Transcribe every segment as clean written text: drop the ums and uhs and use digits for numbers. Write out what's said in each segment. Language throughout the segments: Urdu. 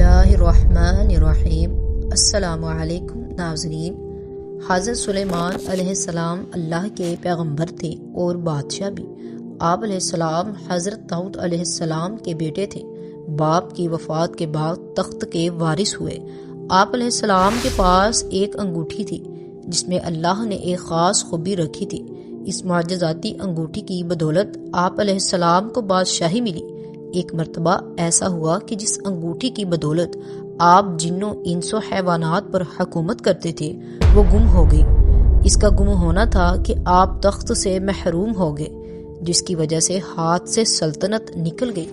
اللہ الرحمن الرحیم۔ السلام علیکم ناظرین۔ حضرت سلیمان علیہ السلام اللہ کے پیغمبر تھے اور بادشاہ بھی۔ آپ علیہ السلام حضرت داؤد علیہ السلام کے بیٹے تھے۔ باپ کی وفات کے بعد تخت کے وارث ہوئے۔ آپ علیہ السلام کے پاس ایک انگوٹھی تھی جس میں اللہ نے ایک خاص خوبی رکھی تھی۔ اس معجزاتی انگوٹھی کی بدولت آپ علیہ السلام کو بادشاہی ملی۔ ایک مرتبہ ایسا ہوا کہ جس انگوٹھی کی بدولت آپ جنوں انس و حیوانات پر حکومت کرتے تھے وہ گم ہو گئی۔ اس کا گم ہونا تھا کہ آپ تخت سے محروم ہو گئے، جس کی وجہ سے ہاتھ سے سلطنت نکل گئی۔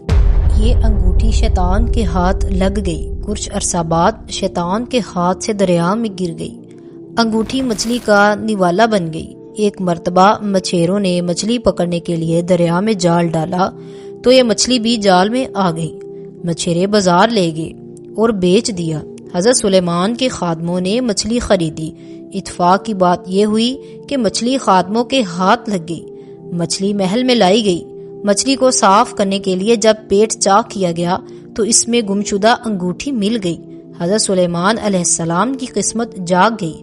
یہ انگوٹھی شیطان کے ہاتھ لگ گئی۔ کچھ عرصہ بعد شیطان کے ہاتھ سے دریا میں گر گئی۔ انگوٹھی مچھلی کا نوالا بن گئی۔ ایک مرتبہ مچھیروں نے مچھلی پکڑنے کے لیے دریا میں جال ڈالا تو یہ مچھلی بھی جال میں آ گئی۔ مچھیرے بازار لے گئے اور بیچ دیا۔ حضرت سلیمان کے خادموں نے مچھلی خریدی۔ اتفاق کی بات یہ ہوئی کہ مچھلی خادموں کے ہاتھ لگ گئی۔ مچھلی محل میں لائی گئی۔ مچھلی کو صاف کرنے کے لیے جب پیٹ چاک کیا گیا تو اس میں گمشدہ انگوٹھی مل گئی۔ حضرت سلیمان علیہ السلام کی قسمت جاگ گئی۔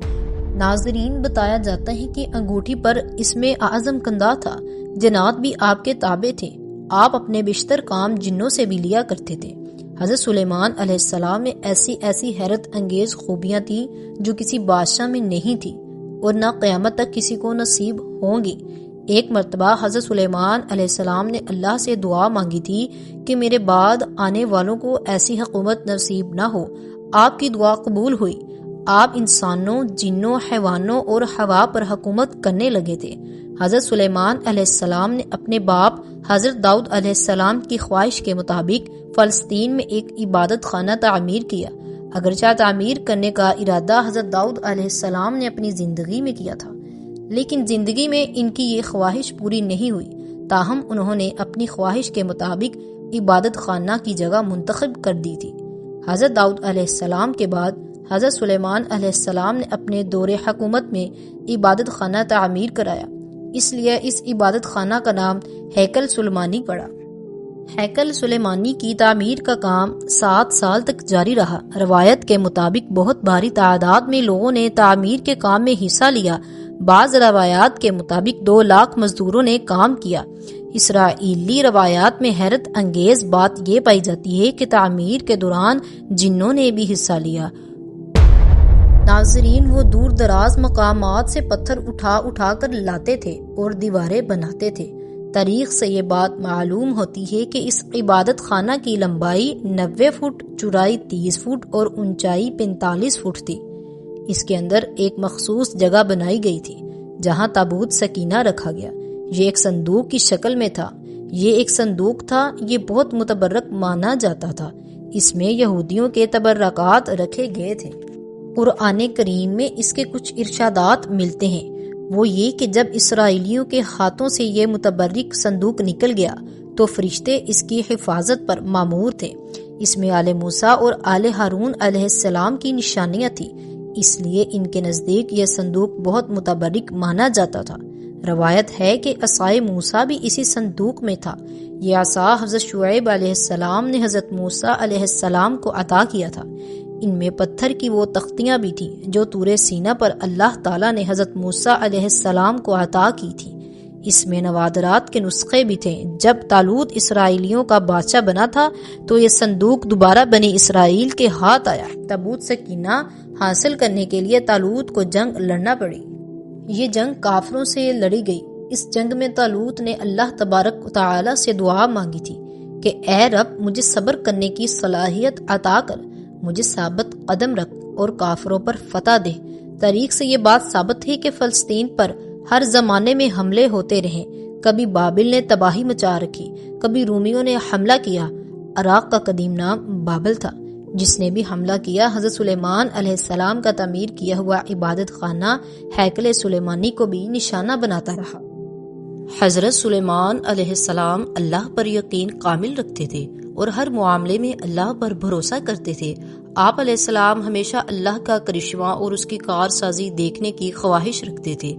ناظرین، بتایا جاتا ہے کہ انگوٹھی پر اسم اعظم کندہ تھا۔ جنات بھی آپ کے تابع تھے۔ آپ اپنے بیشتر کام جنوں سے بھی لیا کرتے تھے۔ حضرت سلیمان علیہ السلام میں ایسی حیرت انگیز خوبیاں تھیں جو کسی بادشاہ میں نہیں تھی اور نہ قیامت تک کسی کو نصیب ہوں گی۔ ایک مرتبہ حضرت سلیمان علیہ السلام نے اللہ سے دعا مانگی تھی کہ میرے بعد آنے والوں کو ایسی حکومت نصیب نہ ہو۔ آپ کی دعا قبول ہوئی۔ آپ انسانوں، جنوں، حیوانوں اور ہوا پر حکومت کرنے لگے تھے۔ حضرت سلیمان علیہ السلام نے اپنے باپ حضرت داؤد علیہ السلام کی خواہش کے مطابق فلسطین میں ایک عبادت خانہ تعمیر کیا۔ اگرچہ تعمیر کرنے کا ارادہ حضرت داؤد علیہ السلام نے اپنی زندگی میں کیا تھا، لیکن زندگی میں ان کی یہ خواہش پوری نہیں ہوئی۔ تاہم انہوں نے اپنی خواہش کے مطابق عبادت خانہ کی جگہ منتخب کر دی تھی۔ حضرت داؤد علیہ السلام کے بعد حضرت سلیمان علیہ السلام نے اپنے دور حکومت میں عبادت خانہ تعمیر کرایا۔ اس لیے اس عبادت خانہ کا نام ہیکل سلیمانی پڑا۔ ہیکل سلیمانی کی تعمیر کا کام 7 سال تک جاری رہا۔ روایت کے مطابق بہت بھاری تعداد میں لوگوں نے تعمیر کے کام میں حصہ لیا۔ بعض روایات کے مطابق 2 لاکھ مزدوروں نے کام کیا۔ اسرائیلی روایات میں حیرت انگیز بات یہ پائی جاتی ہے کہ تعمیر کے دوران جنوں نے بھی حصہ لیا۔ ناظرین، وہ دور دراز مقامات سے پتھر اٹھا کر لاتے تھے اور دیواریں بناتے تھے۔ تاریخ سے یہ بات معلوم ہوتی ہے کہ اس عبادت خانہ کی لمبائی 90 فٹ، چوڑائی 30 فٹ اور اونچائی 45 فٹ تھی۔ اس کے اندر ایک مخصوص جگہ بنائی گئی تھی جہاں تابوت سکینہ رکھا گیا۔ یہ ایک صندوق کی شکل میں تھا۔ یہ ایک صندوق تھا۔ یہ بہت متبرک مانا جاتا تھا۔ اس میں یہودیوں کے تبرکات رکھے گئے تھے۔ قرآن کریم میں اس کے کچھ ارشادات ملتے ہیں۔ وہ یہ کہ جب اسرائیلیوں کے ہاتھوں سے یہ متبرک صندوق نکل گیا تو فرشتے اس کی حفاظت پر مامور تھے۔ اس میں آل موسیٰ اور آل ہارون علیہ السلام کی نشانیاں تھیں، اس لیے ان کے نزدیک یہ صندوق بہت متبرک مانا جاتا تھا۔ روایت ہے کہ عصائے موسیٰ بھی اسی صندوق میں تھا۔ یہ عصا حضرت شعیب علیہ السلام نے حضرت موسیٰ علیہ السلام کو عطا کیا تھا۔ ان میں پتھر کی وہ تختیاں بھی تھیں جو طور سینا پر اللہ تعالیٰ نے حضرت موسیٰ علیہ السلام کو عطا کی تھی۔ اس میں نوادرات کے نسخے بھی تھے۔ جب طالوت اسرائیلیوں کا بادشاہ بنا تھا تو یہ صندوق دوبارہ بنی اسرائیل کے ہاتھ آیا۔ تابوت سکینہ حاصل کرنے کے لیے طالوت کو جنگ لڑنا پڑی۔ یہ جنگ کافروں سے لڑی گئی۔ اس جنگ میں طالوت نے اللہ تبارک و تعالیٰ سے دعا مانگی تھی کہ اے رب، مجھے صبر کرنے کی صلاحیت عطا کر، مجھے ثابت قدم رکھ اور کافروں پر فتح دے۔ تاریخ سے یہ بات ثابت ہے کہ فلسطین پر ہر زمانے میں حملے ہوتے رہے۔ کبھی بابل نے تباہی مچا رکھی، کبھی رومیوں نے حملہ کیا۔ عراق کا قدیم نام بابل تھا۔ جس نے بھی حملہ کیا حضرت سلیمان علیہ السلام کا تعمیر کیا ہوا عبادت خانہ ہیکل سلیمانی کو بھی نشانہ بناتا رہا۔ حضرت سلیمان علیہ السلام اللہ پر یقین کامل رکھتے تھے اور ہر معاملے میں اللہ پر بھروسہ کرتے تھے۔ آپ علیہ السلام ہمیشہ اللہ کا کرشمہ اور اس کی کارسازی دیکھنے کی خواہش رکھتے تھے۔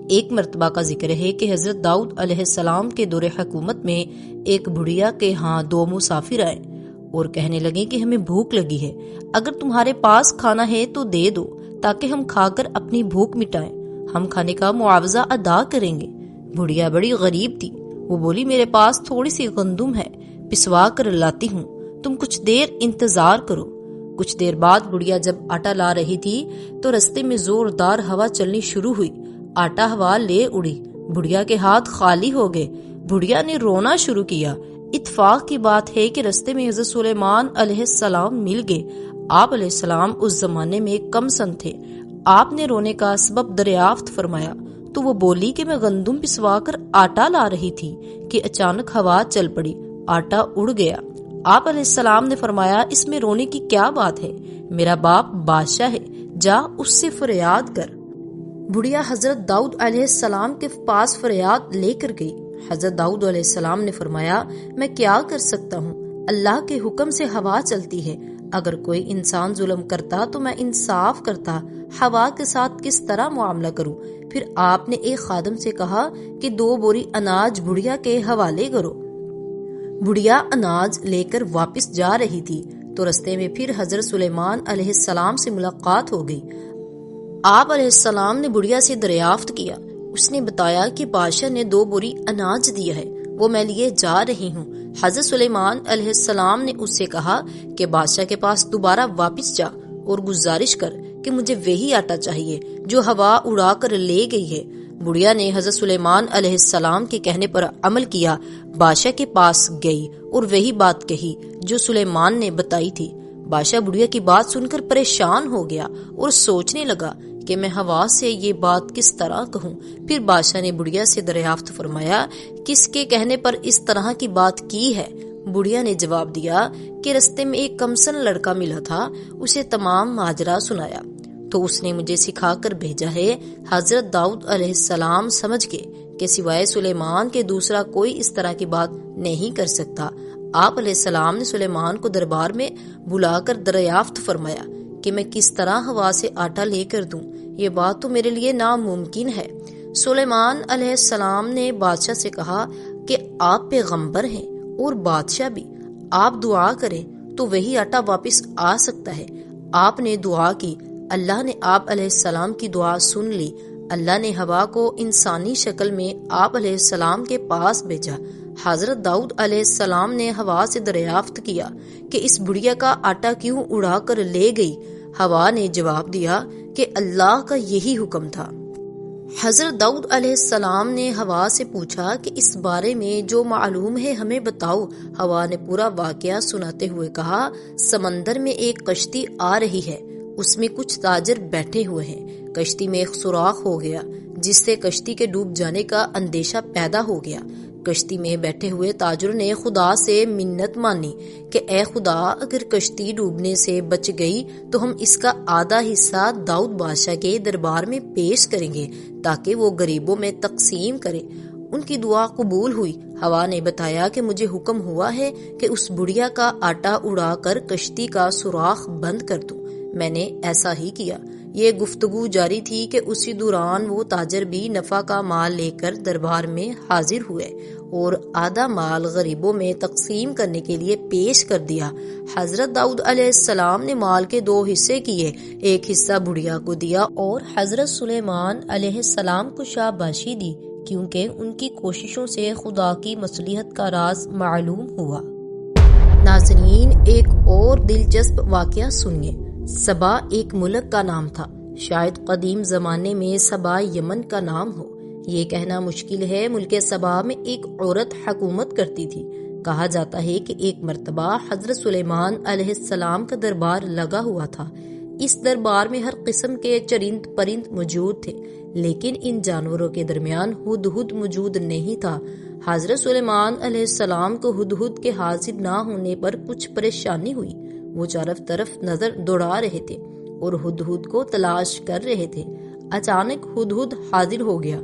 ایک مرتبہ کا ذکر ہے کہ حضرت داؤد علیہ السلام کے دور حکومت میں ایک بڑھیا کے ہاں 2 مسافر آئے۔ اور کہنے لگے کہ ہمیں بھوک لگی ہے، اگر تمہارے پاس کھانا ہے تو دے دو تاکہ ہم کھا کر اپنی بھوک مٹائیں، ہم کھانے کا معاوضہ ادا کریں گے۔ بڑھیا بڑی غریب تھی، وہ بولی میرے پاس تھوڑی سی گندم ہے، پسوا کر لاتی ہوں، تم کچھ دیر انتظار کرو۔ کچھ دیر بعد بڑھیا جب آٹا لا رہی تھی تو رستے میں زوردار ہوا چلنی شروع ہوئی، آٹا ہوا لے اڑی، بڑھیا کے ہاتھ خالی ہو گئے۔ بڑھیا نے رونا شروع کیا۔ اتفاق کی بات ہے کہ رستے میں حضرت سلیمان علیہ السلام مل گئے۔ آپ علیہ السلام اس زمانے میں کم سن تھے۔ آپ نے رونے کا سبب دریافت فرمایا تو وہ بولی کہ میں گندم پسوا کر آٹا لا رہی تھی کہ اچانک ہوا چل پڑی، آٹا اڑ گیا۔ آپ علیہ السلام نے فرمایا اس میں رونے کی کیا بات ہے، میرا باپ بادشاہ ہے، جا اس سے فریاد کر۔ بڑھیا حضرت داؤد علیہ السلام کے پاس فریاد لے کر گئی۔ حضرت داؤد علیہ السلام نے فرمایا میں کیا کر سکتا ہوں، اللہ کے حکم سے ہوا چلتی ہے، اگر کوئی انسان ظلم کرتا تو میں انصاف کرتا، ہوا کے ساتھ کس طرح معاملہ کروں؟ پھر آپ نے ایک خادم سے کہا کہ 2 بوری اناج بڑھیا کے حوالے کرو۔ بڑھیا اناج لے کر واپس جا رہی تھی تو رستے میں پھر حضرت سلیمان علیہ السلام سے ملاقات ہو گئی۔ آپ علیہ السلام نے بڑھیا سے دریافت کیا، اس نے بتایا کہ بادشاہ نے 2 بوری اناج دیا ہے، وہ میں لیے جا رہی ہوں۔ حضرت سلیمان علیہ السلام نے اس سے کہا کہ بادشاہ کے پاس دوبارہ واپس جا اور گزارش کر کہ مجھے وہی آٹا چاہیے جو ہوا اڑا کر لے گئی ہے۔ بڑھیا نے حضرت سلیمان علیہ السلام کے کہنے پر عمل کیا، بادشاہ کے پاس گئی اور وہی بات کہی جو سلیمان نے بتائی تھی۔ بادشاہ بڑھیا کی بات سن کر پریشان ہو گیا اور سوچنے لگا کہ میں ہوا سے یہ بات کس طرح کہوں۔ پھر بادشاہ نے بڑھیا سے دریافت فرمایا کس کے کہنے پر اس طرح کی بات کی ہے؟ بڑھیا نے جواب دیا کہ رستے میں ایک کمسن لڑکا ملا تھا، اسے تمام ماجرا سنایا تو اس نے مجھے سکھا کر بھیجا ہے۔ حضرت داؤد علیہ السلام سمجھ گئے کہ سوائے سلیمان کے دوسرا کوئی اس طرح کی بات نہیں کر سکتا۔ آپ علیہ السلام نے سلیمان کو دربار میں بلا کر دریافت فرمایا کہ میں کس طرح ہوا سے آٹا لے کر دوں، یہ بات تو میرے لیے ناممکن ہے۔ سلیمان علیہ السلام نے بادشاہ سے کہا کہ آپ پیغمبر ہیں اور بادشاہ بھی، آپ دعا کریں تو وہی آٹا واپس آ سکتا ہے۔ آپ نے دعا کی، اللہ نے آپ علیہ السلام کی دعا سن لی۔ اللہ نے ہوا کو انسانی شکل میں آپ علیہ السلام کے پاس بھیجا۔ حضرت داؤد علیہ السلام نے ہوا سے دریافت کیا کہ اس بڑھیا کا آٹا کیوں اڑا کر لے گئی؟ ہوا نے جواب دیا کہ اللہ کا یہی حکم تھا۔ حضرت داؤد علیہ السلام نے ہوا سے پوچھا کہ اس بارے میں جو معلوم ہے ہمیں بتاؤ۔ ہوا نے پورا واقعہ سناتے ہوئے کہا، سمندر میں ایک کشتی آ رہی ہے، اس میں کچھ تاجر بیٹھے ہوئے ہیں، کشتی میں ایک سوراخ ہو گیا جس سے کشتی کے ڈوب جانے کا اندیشہ پیدا ہو گیا۔ کشتی میں بیٹھے ہوئے تاجروں نے خدا سے منت مانی کہ اے خدا، اگر کشتی ڈوبنے سے بچ گئی تو ہم اس کا آدھا حصہ داؤد بادشاہ کے دربار میں پیش کریں گے تاکہ وہ غریبوں میں تقسیم کرے۔ ان کی دعا قبول ہوئی۔ ہوا نے بتایا کہ مجھے حکم ہوا ہے کہ اس بڑھیا کا آٹا اڑا کر کشتی کا سوراخ بند کر دوں، میں نے ایسا ہی کیا۔ یہ گفتگو جاری تھی کہ اسی دوران وہ تاجر بھی نفع کا مال لے کر دربار میں حاضر ہوئے اور آدھا مال غریبوں میں تقسیم کرنے کے لیے پیش کر دیا۔ حضرت داؤد علیہ السلام نے مال کے 2 حصے کیے، ایک حصہ بڑھیا کو دیا اور حضرت سلیمان علیہ السلام کو شاباشی دی کیونکہ ان کی کوششوں سے خدا کی مصلحت کا راز معلوم ہوا۔ ناظرین، ایک اور دلچسپ واقعہ سنیے۔ سبا ایک ملک کا نام تھا، شاید قدیم زمانے میں سبا یمن کا نام ہو، یہ کہنا مشکل ہے۔ ملک سبا میں ایک عورت حکومت کرتی تھی۔ کہا جاتا ہے کہ ایک مرتبہ حضرت سلیمان علیہ السلام کا دربار لگا ہوا تھا۔ اس دربار میں ہر قسم کے چرند پرند موجود تھے، لیکن ان جانوروں کے درمیان ہدہد موجود نہیں تھا۔ حضرت سلیمان علیہ السلام کو ہدہد کے حاضر نہ ہونے پر کچھ پریشانی ہوئی۔ وہ چاروں طرف نظر دوڑا رہے تھے اور ہدہد کو تلاش کر رہے تھے۔ اچانک ہدہد حاضر ہو گیا۔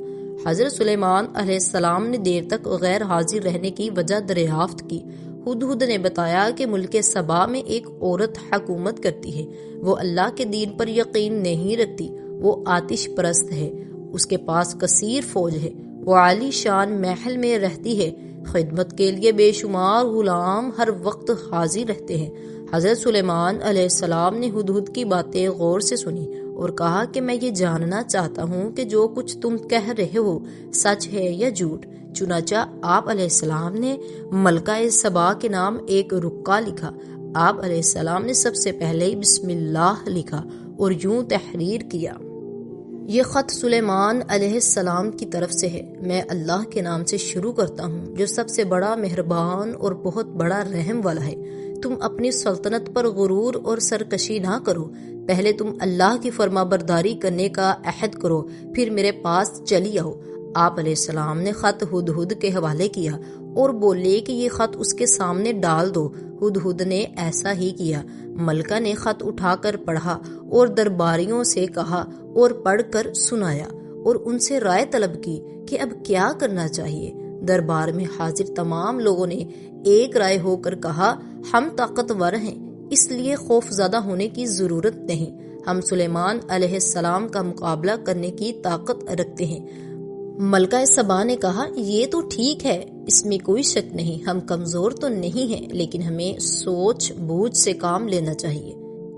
حضرت سلیمان علیہ السلام نے دیر تک غیر حاضر رہنے کی وجہ دریافت کی۔ ہدہد نے بتایا کہ ملک سبا میں ایک عورت حکومت کرتی ہے، وہ اللہ کے دین پر یقین نہیں رکھتی، وہ آتش پرست ہے، اس کے پاس کثیر فوج ہے، وہ عالی شان محل میں رہتی ہے، خدمت کے لیے بے شمار غلام ہر وقت حاضر رہتے ہیں۔ حضرت سلیمان علیہ السلام نے ہدہد کی باتیں غور سے سنی اور کہا کہ میں یہ جاننا چاہتا ہوں کہ جو کچھ تم کہہ رہے ہو سچ ہے یا جھوٹ۔ چنانچہ آپ علیہ السلام نے ملکہ سبا کے نام ایک رقعہ لکھا۔ آپ علیہ السلام نے سب سے پہلے بسم اللہ لکھا اور یوں تحریر کیا: یہ خط سلیمان علیہ السلام کی طرف سے ہے۔ میں اللہ کے نام سے شروع کرتا ہوں جو سب سے بڑا مہربان اور بہت بڑا رحم والا ہے۔ تم اپنی سلطنت پر غرور اور سرکشی نہ کرو۔ پہلے تم اللہ کی فرما برداری کرنے کا عہد کرو، پھر میرے پاس چلی آؤ۔ آپ علیہ السلام نے خط ہدہد کے حوالے کیا اور بولے کہ یہ خط اس کے سامنے ڈال دو۔ ہدہد نے ایسا ہی کیا۔ ملکہ نے خط اٹھا کر پڑھا اور درباریوں سے کہا اور پڑھ کر سنایا اور ان سے رائے طلب کی کہ اب کیا کرنا چاہیے۔ دربار میں حاضر تمام لوگوں نے ایک رائے ہو کر کہا: ہم طاقتور ہیں، اس لیے خوف زدہ ہونے کی ضرورت نہیں۔ ہم سلیمان علیہ السلام کا مقابلہ کرنے کی طاقت رکھتے ہیں۔ ملکہ سبا نے کہا: یہ تو ٹھیک ہے، اس میں کوئی شک نہیں، ہم کمزور تو نہیں ہیں، لیکن ہمیں سوچ بوجھ سے کام لینا چاہیے۔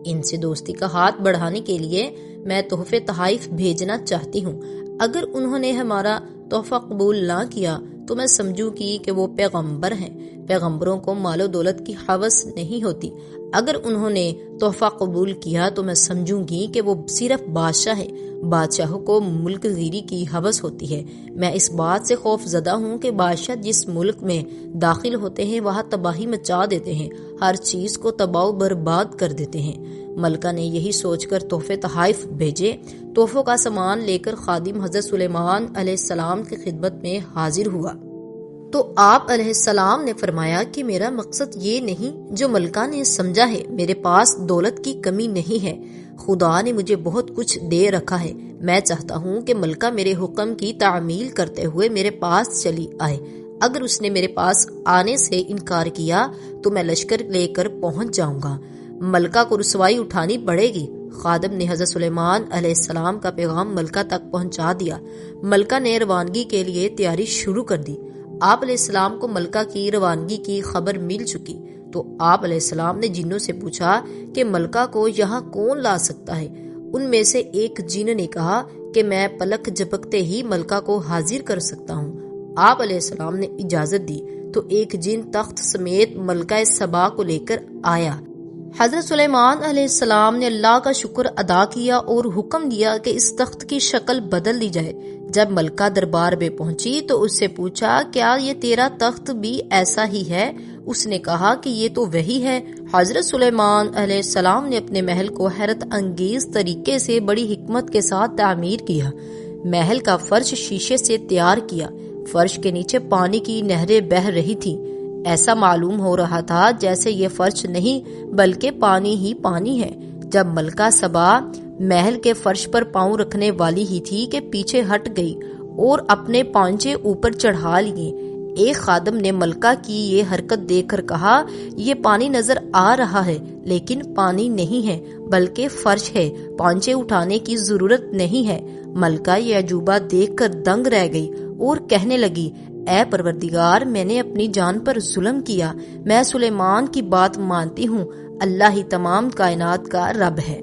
ان سے دوستی کا ہاتھ بڑھانے کے لیے میں تحفے تحائف بھیجنا چاہتی ہوں۔ اگر انہوں نے ہمارا تحفہ قبول نہ کیا تو میں سمجھوں گی کہ وہ پیغمبر ہیں۔ پیغمبروں کو مال و دولت کی ہوس نہیں ہوتی۔ اگر انہوں نے تحفہ قبول کیا تو میں سمجھوں گی کہ وہ صرف بادشاہ ہے۔ بادشاہوں کو ملک گیری کی ہوس ہوتی ہے۔ میں اس بات سے خوف زدہ ہوں کہ بادشاہ جس ملک میں داخل ہوتے ہیں وہاں تباہی مچا دیتے ہیں، ہر چیز کو تباہ و برباد کر دیتے ہیں۔ ملکہ نے یہی سوچ کر تحفے تحائف بھیجے۔ تحفوں کا سامان لے کر خادم حضرت سلیمان علیہ السلام کی خدمت میں حاضر ہوا تو آپ علیہ السلام نے فرمایا کہ میرا مقصد یہ نہیں جو ملکہ نے سمجھا ہے۔ میرے پاس دولت کی کمی نہیں ہے، خدا نے مجھے بہت کچھ دے رکھا ہے۔ میں چاہتا ہوں کہ ملکہ میرے حکم کی تعمیل کرتے ہوئے میرے پاس چلی آئے۔ اگر اس نے میرے پاس آنے سے انکار کیا تو میں لشکر لے کر پہنچ جاؤں گا۔ ملکہ کو رسوائی اٹھانی پڑے گی۔ خادم نے حضرت سلیمان علیہ السلام کا پیغام ملکہ تک پہنچا دیا۔ ملکہ نے روانگی کے لیے تیاری شروع کر دی۔ آپ علیہ السلام کو ملکہ کی روانگی کی خبر مل چکی تو آپ علیہ السلام نے جنوں سے پوچھا کہ ملکہ کو یہاں کون لا سکتا ہے؟ ان میں سے ایک جن نے کہا کہ میں پلک جھپکتے ہی ملکہ کو حاضر کر سکتا ہوں۔ آپ علیہ السلام نے اجازت دی تو ایک جن تخت سمیت ملکہ سبا کو لے کر آیا۔ حضرت سلیمان علیہ السلام نے اللہ کا شکر ادا کیا اور حکم دیا کہ اس تخت کی شکل بدل دی جائے۔ جب ملکہ دربار میں پہنچی تو اس سے پوچھا: کیا یہ تیرا تخت بھی ایسا ہی ہے؟ اس نے کہا کہ یہ تو وہی ہے۔ حضرت سلیمان علیہ السلام نے اپنے محل کو حیرت انگیز طریقے سے بڑی حکمت کے ساتھ تعمیر کیا۔ محل کا فرش شیشے سے تیار کیا۔ فرش کے نیچے پانی کی نہریں بہہ رہی تھیں۔ ایسا معلوم ہو رہا تھا جیسے یہ فرش نہیں بلکہ پانی ہی پانی ہے۔ جب ملکہ سبا محل کے فرش پر پاؤں رکھنے والی ہی تھی کہ پیچھے ہٹ گئی اور اپنے پانچے اوپر چڑھا لیے۔ ایک خادم نے ملکہ کی یہ حرکت دیکھ کر کہا: یہ پانی نظر آ رہا ہے لیکن پانی نہیں ہے بلکہ فرش ہے، پانچے اٹھانے کی ضرورت نہیں ہے۔ ملکہ یہ عجوبہ دیکھ کر دنگ رہ گئی اور کہنے لگی: اے پروردگار، میں نے اپنی جان پر ظلم کیا۔ میں سلیمان کی بات مانتی ہوں، اللہ ہی تمام کائنات کا رب ہے۔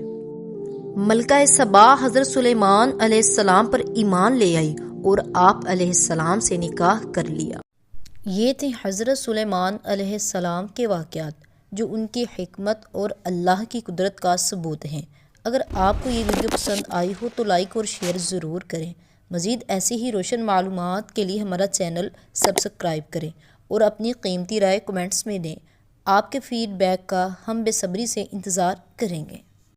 ملکہ سبا حضرت سلیمان علیہ السلام پر ایمان لے آئی اور آپ علیہ السلام سے نکاح کر لیا۔ یہ تھے حضرت سلیمان علیہ السلام کے واقعات جو ان کی حکمت اور اللہ کی قدرت کا ثبوت ہیں۔ اگر آپ کو یہ ویڈیو پسند آئی ہو تو لائک اور شیئر ضرور کریں۔ مزید ایسی ہی روشن معلومات کے لیے ہمارا چینل سبسکرائب کریں اور اپنی قیمتی رائے کمنٹس میں دیں۔ آپ کے فیڈ بیک کا ہم بے صبری سے انتظار کریں گے۔